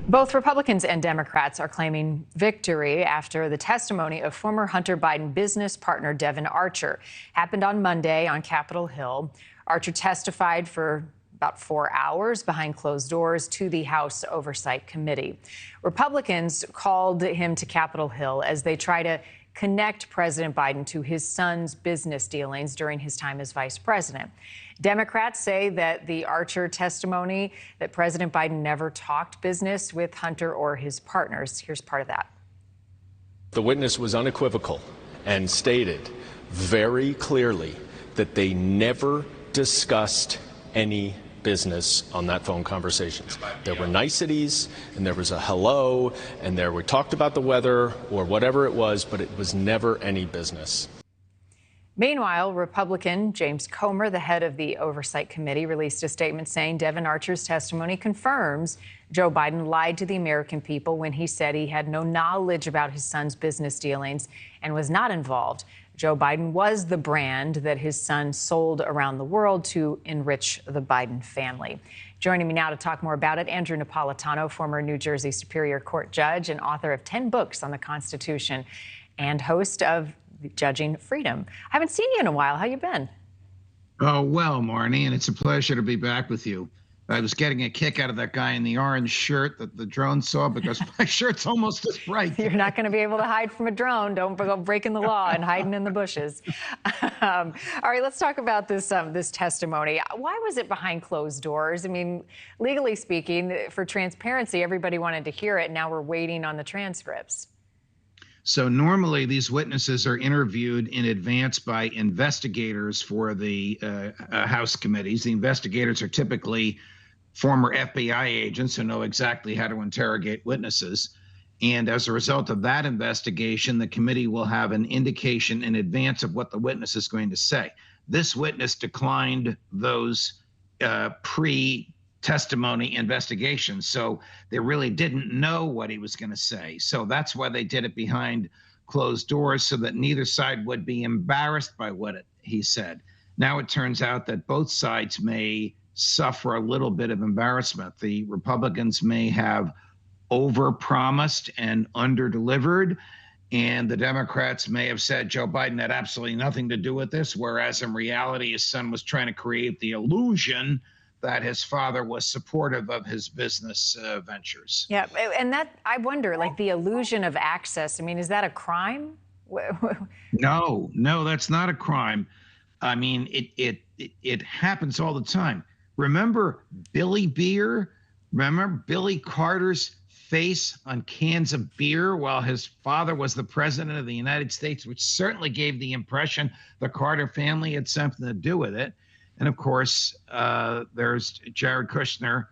Both Republicans and Democrats are claiming victory after the testimony of former Hunter Biden business partner Devon Archer happened on Monday on Capitol Hill. Archer testified for about 4 hours behind closed doors to the House Oversight Committee. Republicans called him to Capitol Hill as they try to connect President Biden to his son's business dealings during his time as vice president. Democrats say that the Archer testimony that President Biden never talked business with Hunter or his partners. Here's part of that. The witness was unequivocal and stated very clearly that they never discussed any business on that phone conversations. There were niceties and there was a hello and we talked about the weather or whatever it was, but it was never any business. Meanwhile, Republican James Comer, the head of the Oversight Committee, released a statement saying Devon Archer's testimony confirms Joe Biden lied to the American people when he said he had no knowledge about his son's business dealings and was not involved. Joe Biden was the brand that his son sold around the world to enrich the Biden family. Joining me now to talk more about it, Andrew Napolitano, former New Jersey Superior Court judge and author of 10 books on the Constitution and host of Judging Freedom. I haven't seen you in a while. How you been? Oh, well, Marni, and it's a pleasure to be back with you. I was getting a kick out of that guy in the orange shirt that the drone saw because my shirt's almost as bright. You're not going to be able to hide from a drone. Don't go breaking the law and hiding in the bushes. All right, let's talk about this testimony. Why was it behind closed doors? I mean, legally speaking, for transparency, everybody wanted to hear it. Now we're waiting on the transcripts. So normally these witnesses are interviewed in advance by investigators for the House committees. The investigators are typically former FBI agents who know exactly how to interrogate witnesses. And as a result of that investigation, the committee will have an indication in advance of what the witness is going to say. This witness declined those pre-testimony investigations, so they really didn't know what he was going to say. So that's why they did it behind closed doors, so that neither side would be embarrassed by what he said. Now it turns out that both sides may suffer a little bit of embarrassment. The Republicans may have overpromised and underdelivered, and the Democrats may have said Joe Biden had absolutely nothing to do with this, whereas in reality his son was trying to create the illusion that his father was supportive of his business ventures. Yeah, and that, I wonder, like the illusion of access, I mean, is that a crime? No, that's not a crime. I mean, it happens all the time. Remember Billy Beer? Remember Billy Carter's face on cans of beer while his father was the president of the United States, which certainly gave the impression the Carter family had something to do with it. And of course, there's Jared Kushner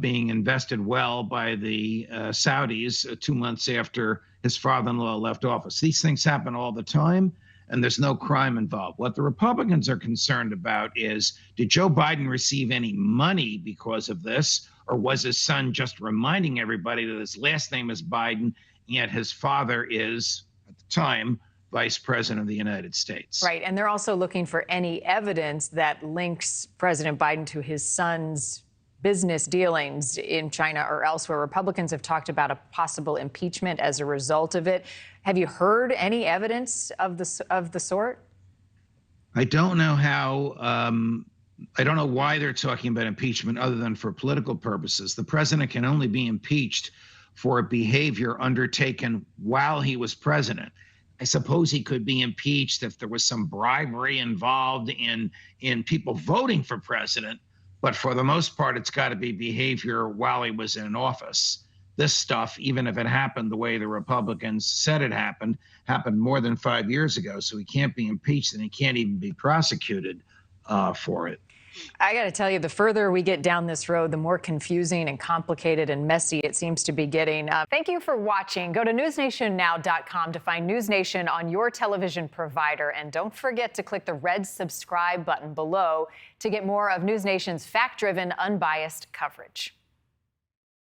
being invested well by the Saudis 2 months after his father-in-law left office. These things happen all the time, and there's no crime involved. What the Republicans are concerned about is, did Joe Biden receive any money because of this, or was his son just reminding everybody that his last name is Biden, and his father is, at the time, Vice President of the United States. Right, and they're also looking for any evidence that links President Biden to his son's business dealings in China or elsewhere. Republicans have talked about a possible impeachment as a result of it. Have you heard any evidence of the sort? I don't know how. I don't know why they're talking about impeachment other than for political purposes. The president can only be impeached for a behavior undertaken while he was president. I suppose he could be impeached if there was some bribery involved in people voting for president, but for the most part, it's got to be behavior while he was in office. This stuff, even if it happened the way the Republicans said it happened more than 5 years ago, so he can't be impeached and he can't even be prosecuted for it. I got to tell you, the further we get down this road, the more confusing and complicated and messy it seems to be getting. Thank you for watching. Go to newsnationnow.com to find NewsNation on your television provider. And don't forget to click the red subscribe button below to get more of NewsNation's fact-driven, unbiased coverage.